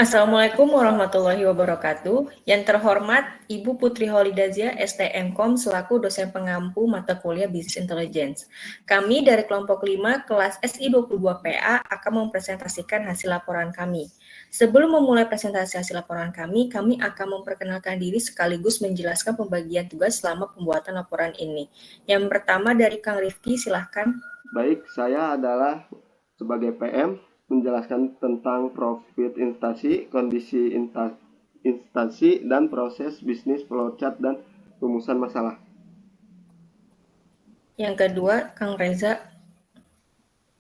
Assalamualaikum warahmatullahi wabarakatuh. Yang terhormat Ibu Putri Holidazia, STMkom, selaku dosen pengampu mata kuliah Business Intelligence. Kami dari kelompok 5 kelas SI22PA akan mempresentasikan hasil laporan kami. Sebelum memulai presentasi hasil laporan kami akan memperkenalkan diri sekaligus menjelaskan pembagian tugas selama pembuatan laporan ini. Yang pertama dari Kang Rifki, silahkan. Baik, saya adalah sebagai PM menjelaskan tentang profit instansi, kondisi instansi, dan proses bisnis flowchart dan rumusan masalah. Yang kedua, Kang Reza.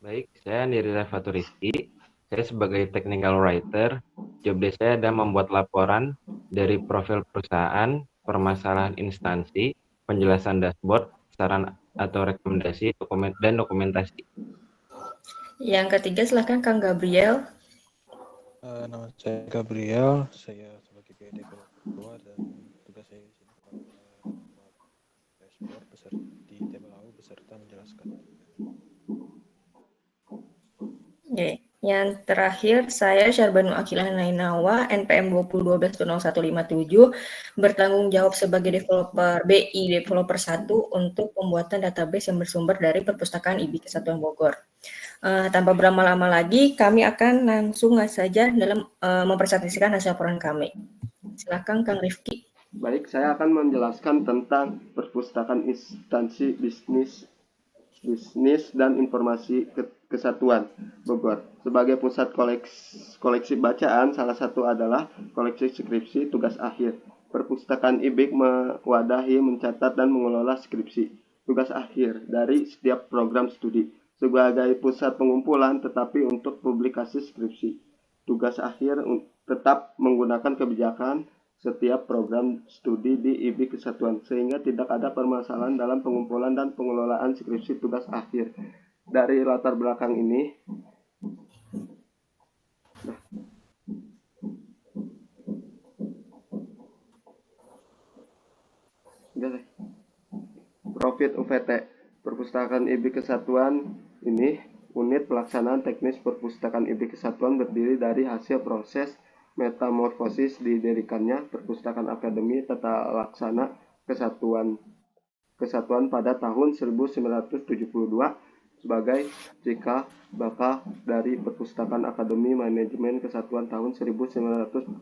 Baik, saya Niri Rizky. Saya sebagai technical writer, job desk saya adalah membuat laporan dari profil perusahaan, permasalahan instansi, penjelasan dashboard, saran atau rekomendasi, dan dokumentasi. Yang ketiga, silahkan Kang Gabriel. Nama saya Gabriel, saya sebagai BI developer dan tugas saya di sini membuat dashboard di tabel AU beserta menjelaskan. Yang terakhir, saya Syarbanu Akilah Nainawa, NPM 2012-0157, bertanggung jawab sebagai developer BI Developer 1 untuk pembuatan database yang bersumber dari Perpustakaan IB Kesatuan Bogor. Tanpa berlama-lama lagi, kami akan langsung saja dalam mempresentasikan hasil laporan kami. Silakan Kang Rifki. Baik, saya akan menjelaskan tentang Perpustakaan Instansi Bisnis dan Informasi Kesatuan Bogor. Sebagai pusat koleksi bacaan, salah satu adalah koleksi skripsi tugas akhir. Perpustakaan IBIK mewadahi, mencatat, dan mengelola skripsi tugas akhir dari setiap program studi sebagai pusat pengumpulan, tetapi untuk publikasi skripsi tugas akhir tetap menggunakan kebijakan setiap program studi di IB Kesatuan, sehingga tidak ada permasalahan dalam pengumpulan dan pengelolaan skripsi tugas akhir. Dari latar belakang ini, Profit UVT Perpustakaan IB Kesatuan ini unit pelaksanaan teknis Perpustakaan IB Kesatuan berdiri dari hasil proses metamorfosis didirikannya Perpustakaan Akademi Tata Laksana Kesatuan pada tahun 1972 sebagai cikal bakal dari Perpustakaan Akademi Manajemen Kesatuan tahun 1982.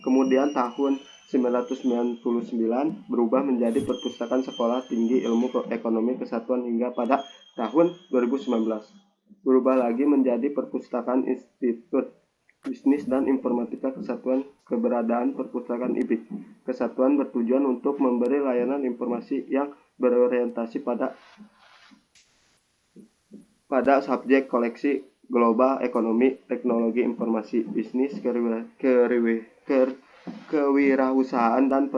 Kemudian tahun 1999 berubah menjadi Perpustakaan Sekolah Tinggi Ilmu Ekonomi Kesatuan hingga pada tahun 2019 berubah lagi menjadi Perpustakaan Institut Bisnis dan Informatika Kesatuan. Keberadaan Perpustakaan IBIK Kesatuan bertujuan untuk memberi layanan informasi yang berorientasi pada subjek koleksi global, ekonomi, teknologi informasi, bisnis, kewirausahaan, dan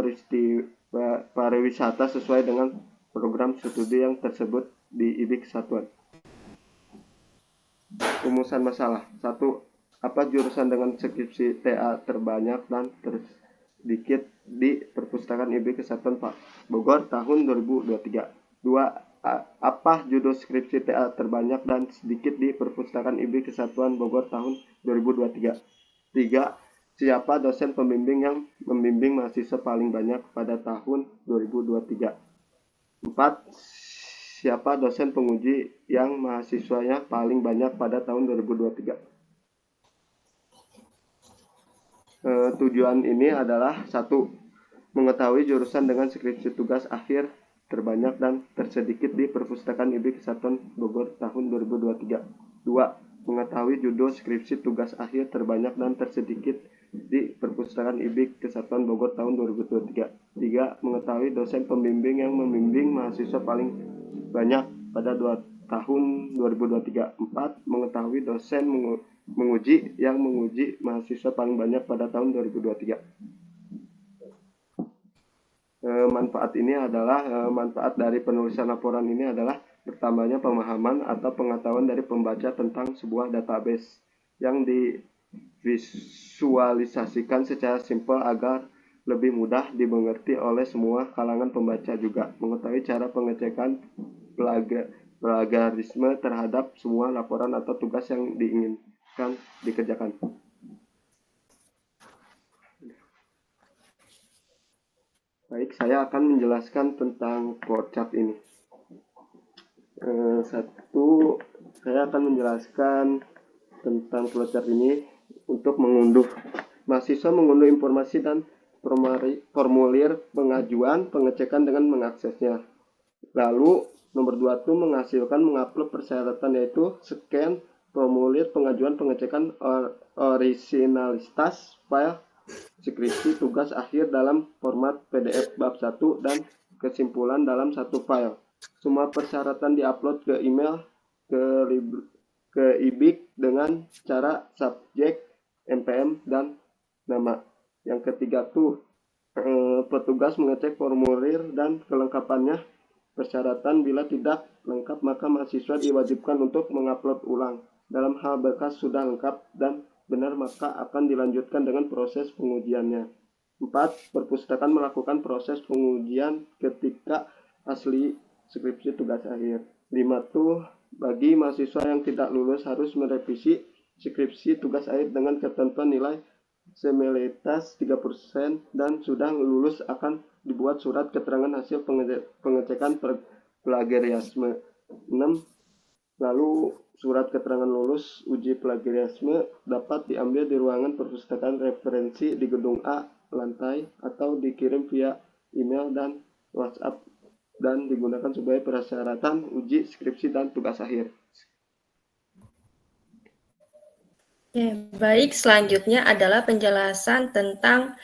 pariwisata sesuai dengan program studi yang tersebut di IBIK Kesatuan. Rumusan masalah. 1. Apa jurusan dengan skripsi TA terbanyak dan tersedikit di Perpustakaan IB Kesatuan Bogor tahun 2023? 2. Apa judul skripsi TA terbanyak dan sedikit di Perpustakaan IB Kesatuan Bogor tahun 2023? 3. Siapa dosen pembimbing yang membimbing mahasiswa paling banyak pada tahun 2023? 4. Siapa dosen penguji yang mahasiswanya paling banyak pada tahun 2023? Tujuan ini adalah 1. Mengetahui jurusan dengan skripsi tugas akhir terbanyak dan tersedikit di Perpustakaan IB Kesatuan Bogor tahun 2023. 2. Mengetahui judul skripsi tugas akhir terbanyak dan tersedikit di Perpustakaan IB Kesatuan Bogor tahun 2023. 3. Mengetahui dosen pembimbing yang membimbing mahasiswa paling banyak pada tahun 2023. 4. Mengetahui dosen menguji yang menguji mahasiswa paling banyak pada tahun 2023. Manfaat ini adalah manfaat dari penulisan laporan ini adalah pertamanya pemahaman atau pengetahuan dari pembaca tentang sebuah database yang divisualisasikan secara simpel agar lebih mudah dimengerti oleh semua kalangan pembaca. Juga mengetahui cara pengecekan plagiarisme terhadap semua laporan atau tugas yang diinginkan dikerjakan. Baik, saya akan menjelaskan tentang flowchart ini. Saya akan menjelaskan tentang flowchart ini untuk mengunduh. Mahasiswa mengunduh informasi dan formulir pengajuan, pengecekan dengan mengaksesnya. Lalu nomor 2 itu mengupload persyaratan, yaitu scan formulir pengajuan, pengecekan orisinalitas file skripsi tugas akhir dalam format PDF bab 1 dan kesimpulan dalam satu file. Semua persyaratan diupload ke email ke IBIK dengan cara subjek, NPM, dan nama. Yang ketiga tuh petugas mengecek formulir dan kelengkapannya. Persyaratan bila tidak lengkap maka mahasiswa diwajibkan untuk mengupload ulang. Dalam hal berkas sudah lengkap dan benar maka akan dilanjutkan dengan proses pengujiannya. 4. Perpustakaan melakukan proses pengujian ketika asli skripsi tugas akhir. 5. Tuh bagi mahasiswa yang tidak lulus harus merevisi skripsi tugas akhir dengan ketentuan nilai semelitas 3% dan sudah lulus akan dibuat surat keterangan hasil pengecekan plagiarisme. 6. Lalu surat keterangan lulus uji plagiarisme dapat diambil di ruangan perpustakaan referensi di gedung A lantai atau dikirim via email dan WhatsApp dan digunakan sebagai persyaratan uji skripsi dan tugas akhir. Baik, selanjutnya adalah penjelasan tentang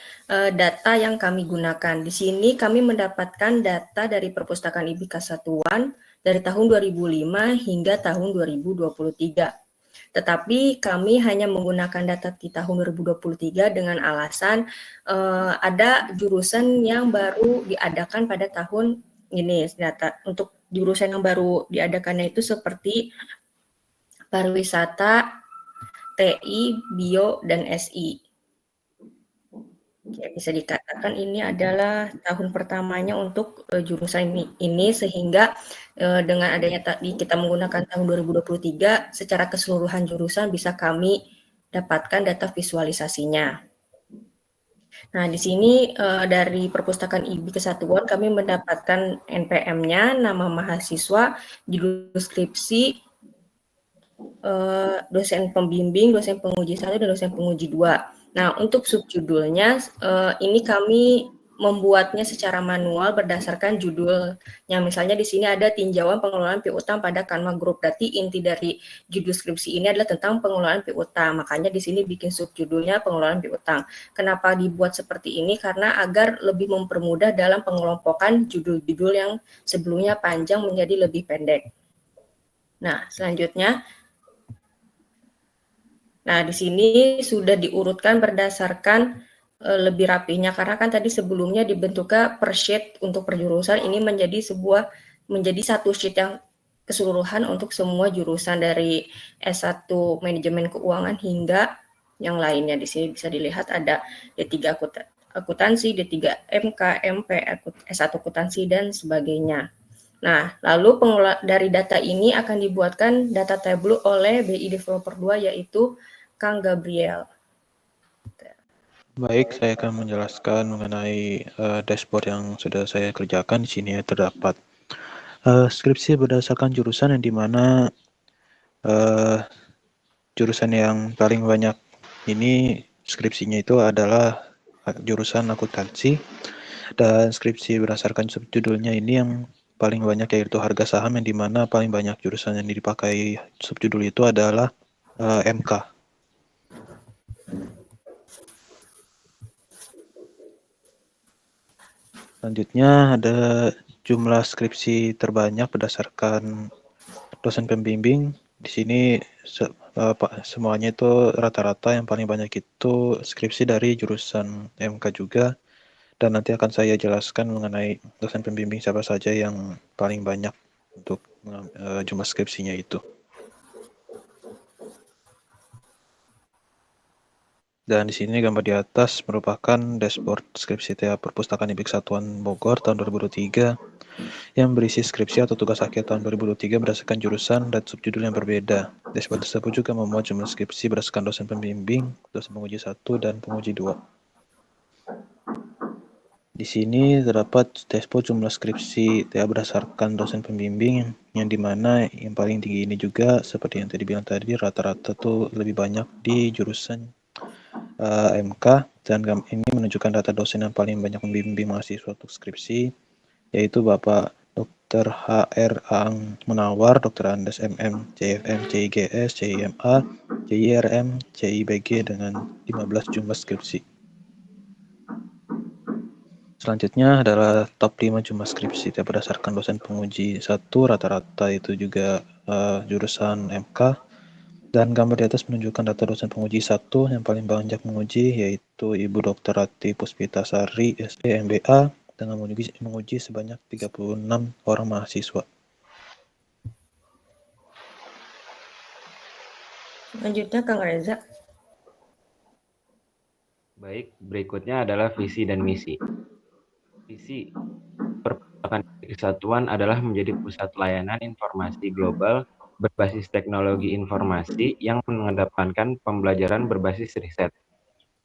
data yang kami gunakan. Di sini kami mendapatkan data dari Perpustakaan IBIK Kesatuan dari tahun 2005 hingga tahun 2023. Tetapi kami hanya menggunakan data di tahun 2023 dengan alasan ada jurusan yang baru diadakan pada tahun ini. Data untuk jurusan yang baru diadakannya itu seperti pariwisata, TI, Bio, dan SI. Ya, bisa dikatakan ini adalah tahun pertamanya untuk jurusan ini sehingga dengan adanya tadi kita menggunakan tahun 2023 secara keseluruhan jurusan bisa kami dapatkan data visualisasinya. Nah, di sini dari Perpustakaan IBIK Kesatuan kami mendapatkan NPM-nya, nama mahasiswa, judul skripsi, dosen pembimbing, dosen penguji 1, dan dosen penguji 2. Nah, untuk subjudulnya ini kami membuatnya secara manual berdasarkan judulnya. Misalnya di sini ada tinjauan pengelolaan piutang pada Kanma Group. Berarti inti dari judul skripsi ini adalah tentang pengelolaan piutang. Makanya di sini bikin subjudulnya pengelolaan piutang. Kenapa dibuat seperti ini? Karena agar lebih mempermudah dalam pengelompokan judul-judul yang sebelumnya panjang menjadi lebih pendek. Nah, selanjutnya di sini sudah diurutkan berdasarkan lebih rapinya karena kan tadi sebelumnya dibentuknya per sheet untuk perjurusan, ini menjadi satu sheet yang keseluruhan untuk semua jurusan dari S1 manajemen keuangan hingga yang lainnya. Di sini bisa dilihat ada D3 akuntansi, D3 MK, MP, S1 akuntansi dan sebagainya. Nah, lalu dari data ini akan dibuatkan data tableau oleh BI Developer 2 yaitu Kang Gabriel. Baik, saya akan menjelaskan mengenai dashboard yang sudah saya kerjakan. Di sini terdapat skripsi berdasarkan jurusan yang dimana jurusan yang paling banyak ini skripsinya itu adalah jurusan akuntansi, dan skripsi berdasarkan subjudulnya ini yang paling banyak yaitu harga saham, yang dimana paling banyak jurusan yang dipakai subjudul itu adalah MK. Selanjutnya ada jumlah skripsi terbanyak berdasarkan dosen pembimbing. Di sini semuanya itu rata-rata yang paling banyak itu skripsi dari jurusan MK juga. Dan nanti akan saya jelaskan mengenai dosen pembimbing siapa saja yang paling banyak untuk jumlah skripsinya itu. Dan di sini gambar di atas merupakan dashboard skripsi TA Perpustakaan IBIK Kesatuan Bogor tahun 2023 yang berisi skripsi atau tugas akhir tahun 2023 berdasarkan jurusan dan subjudul yang berbeda. Dashboard tersebut juga memuat jumlah skripsi berdasarkan dosen pembimbing, dosen penguji 1, dan penguji 2. Di sini terdapat dashboard jumlah skripsi TA berdasarkan dosen pembimbing yang dimana yang paling tinggi ini juga seperti yang tadi bilang tadi rata-rata tuh lebih banyak di jurusan MK, dan ini menunjukkan data dosen yang paling banyak membimbing mahasiswa untuk skripsi, yaitu Bapak Dr. HR Aang Munawar, Dr. Andes MM, CFM, CIGS, CIMA, CIRM, CIBG dengan 15 jumlah skripsi. Selanjutnya adalah top 5 jumlah skripsi berdasarkan dosen penguji 1, rata-rata itu juga jurusan MK. Dan gambar di atas menunjukkan data dosen penguji 1 yang paling banyak menguji, yaitu Ibu Dr. Rati Puspitasari, SD, MBA, dengan menguji sebanyak 36 orang mahasiswa. Selanjutnya Kang Reza. Baik, berikutnya adalah visi dan misi. Visi Perpustakaan Kesatuan adalah menjadi pusat layanan informasi global berbasis teknologi informasi yang mengedepankan pembelajaran berbasis riset.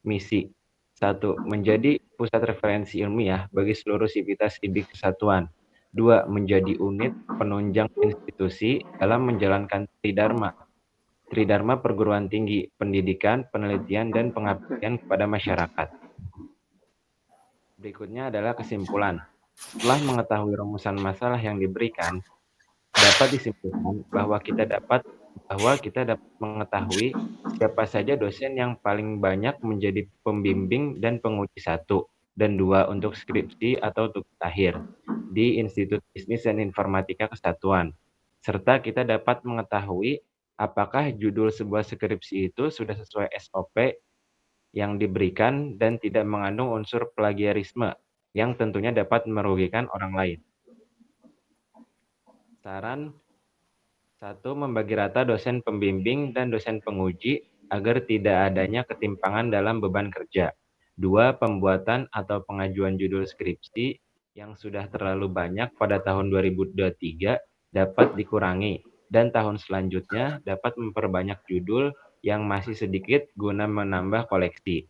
Misi 1. Menjadi pusat referensi ilmiah bagi seluruh sivitas IBIK Kesatuan. 2. Menjadi unit penunjang institusi dalam menjalankan Tridharma perguruan tinggi, pendidikan, penelitian, dan pengabdian kepada masyarakat. Berikutnya adalah kesimpulan. Setelah mengetahui rumusan masalah yang diberikan, dapat disimpulkan bahwa kita dapat mengetahui siapa saja dosen yang paling banyak menjadi pembimbing dan penguji 1 dan 2 untuk skripsi atau tugas akhir di Institut Bisnis dan Informatika Kesatuan. Serta kita dapat mengetahui apakah judul sebuah skripsi itu sudah sesuai SOP yang diberikan dan tidak mengandung unsur plagiarisme yang tentunya dapat merugikan orang lain. Saran 1. Membagi rata dosen pembimbing dan dosen penguji agar tidak adanya ketimpangan dalam beban kerja. 2. Pembuatan atau pengajuan judul skripsi yang sudah terlalu banyak pada tahun 2023 dapat dikurangi, dan tahun selanjutnya dapat memperbanyak judul yang masih sedikit guna menambah koleksi.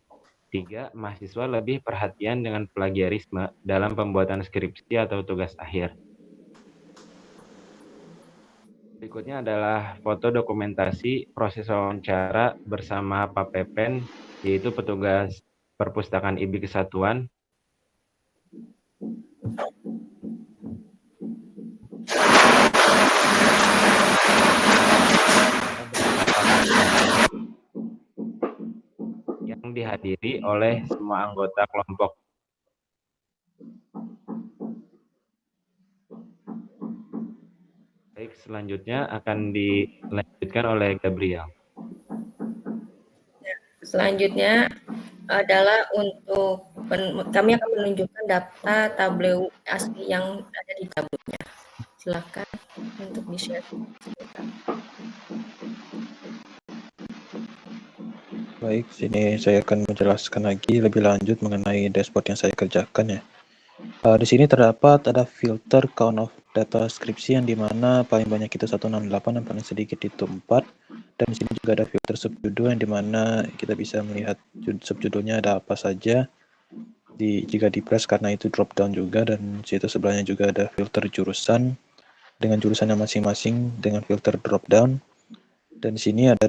3. Mahasiswa lebih perhatian dengan plagiarisme dalam pembuatan skripsi atau tugas akhir. Berikutnya adalah foto dokumentasi proses wawancara bersama Pak Pepen, yaitu petugas Perpustakaan IBIK Kesatuan. Yang dihadiri oleh semua anggota kelompok. Baik, selanjutnya akan dilanjutkan oleh Gabriel. Selanjutnya adalah untuk kami akan menunjukkan data tableau asli yang ada di tabelnya. Silakan untuk di-share. Baik, sini saya akan menjelaskan lagi lebih lanjut mengenai dashboard yang saya kerjakan ya. Di sini terdapat ada filter count of data skripsi yang dimana paling banyak itu 168 dan paling sedikit itu 4. Dan di sini juga ada filter subjudul yang dimana kita bisa melihat subjudulnya ada apa saja jika di press, karena itu drop down juga. Dan situ sebelahnya juga ada filter jurusan dengan jurusannya masing-masing dengan filter drop down. Dan di sini ada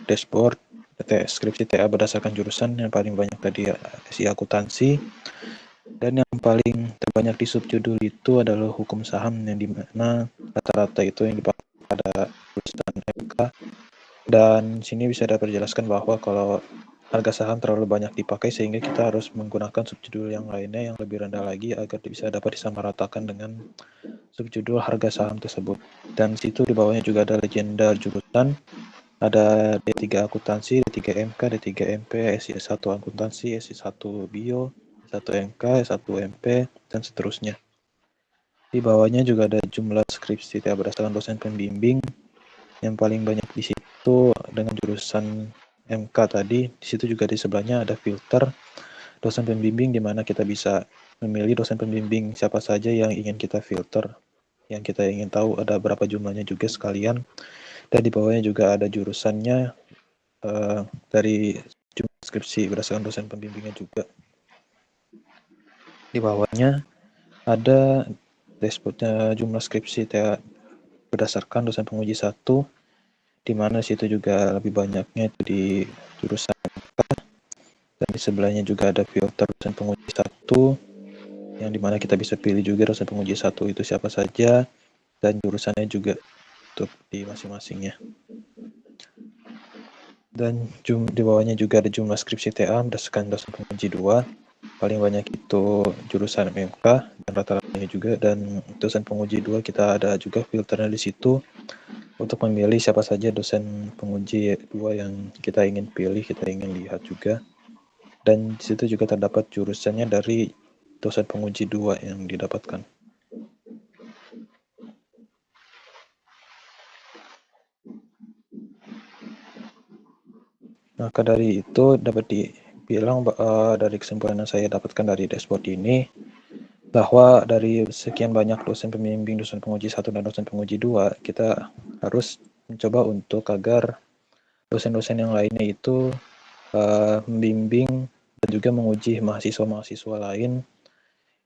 dashboard skripsi TA berdasarkan jurusan yang paling banyak tadi SI akuntansi. Dan yang paling terbanyak di subjudul itu adalah hukum saham yang dimana rata-rata itu yang dipakai pada jurusan MK. Dan sini bisa dapat dijelaskan bahwa kalau harga saham terlalu banyak dipakai sehingga kita harus menggunakan subjudul yang lainnya yang lebih rendah lagi agar bisa dapat disamaratakan dengan subjudul harga saham tersebut. Dan situ di bawahnya juga ada legenda jurusan, ada D3 akuntansi, D3 MK, D3 MP, SI1 akuntansi, SI1 bio, 1 MK, 1 MP, dan seterusnya. Di bawahnya juga ada jumlah skripsi berdasarkan dosen pembimbing yang paling banyak di situ dengan jurusan MK tadi. Di situ juga di sebelahnya ada filter dosen pembimbing di mana kita bisa memilih dosen pembimbing siapa saja yang ingin kita filter, yang kita ingin tahu ada berapa jumlahnya juga sekalian. Dan di bawahnya juga ada jurusannya dari jumlah skripsi berdasarkan dosen pembimbingnya juga. Di bawahnya ada dashboardnya jumlah skripsi berdasarkan dosen penguji 1, di mana situ juga lebih banyaknya itu di jurusan dan di sebelahnya juga ada filter dosen penguji 1 yang dimana kita bisa pilih juga dosen penguji 1 itu siapa saja dan jurusannya juga untuk di masing-masingnya. Dan di bawahnya juga ada jumlah skripsi TA berdasarkan dosen penguji 2. Paling banyak itu jurusan MMK dan rata-ratanya juga, dan dosen penguji 2 kita ada juga filternya di situ untuk memilih siapa saja dosen penguji 2 yang kita ingin pilih, kita ingin lihat juga. Dan di situ juga terdapat jurusannya dari dosen penguji 2 yang didapatkan. Maka dari itu dapat dibilang dari kesimpulan yang saya dapatkan dari dashboard ini, bahwa dari sekian banyak dosen pembimbing, dosen penguji 1 dan dosen penguji 2, kita harus mencoba untuk agar dosen-dosen yang lainnya itu membimbing dan juga menguji mahasiswa-mahasiswa lain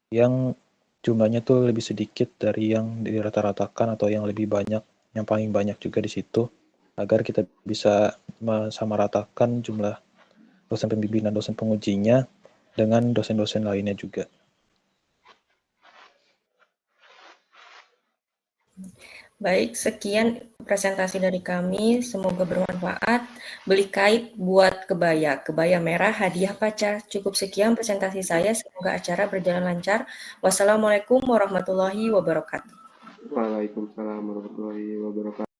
yang jumlahnya tuh lebih sedikit dari yang dirata-ratakan atau yang lebih banyak, yang paling banyak juga di situ, agar kita bisa mensamaratakan jumlah dosen pembimbing dan dosen pengujinya dengan dosen-dosen lainnya juga. Baik, sekian presentasi dari kami. Semoga bermanfaat. Beli kait buat kebaya. Kebaya merah hadiah pacar. Cukup sekian presentasi saya. Semoga acara berjalan lancar. Wassalamualaikum warahmatullahi wabarakatuh. Waalaikumsalam warahmatullahi wabarakatuh.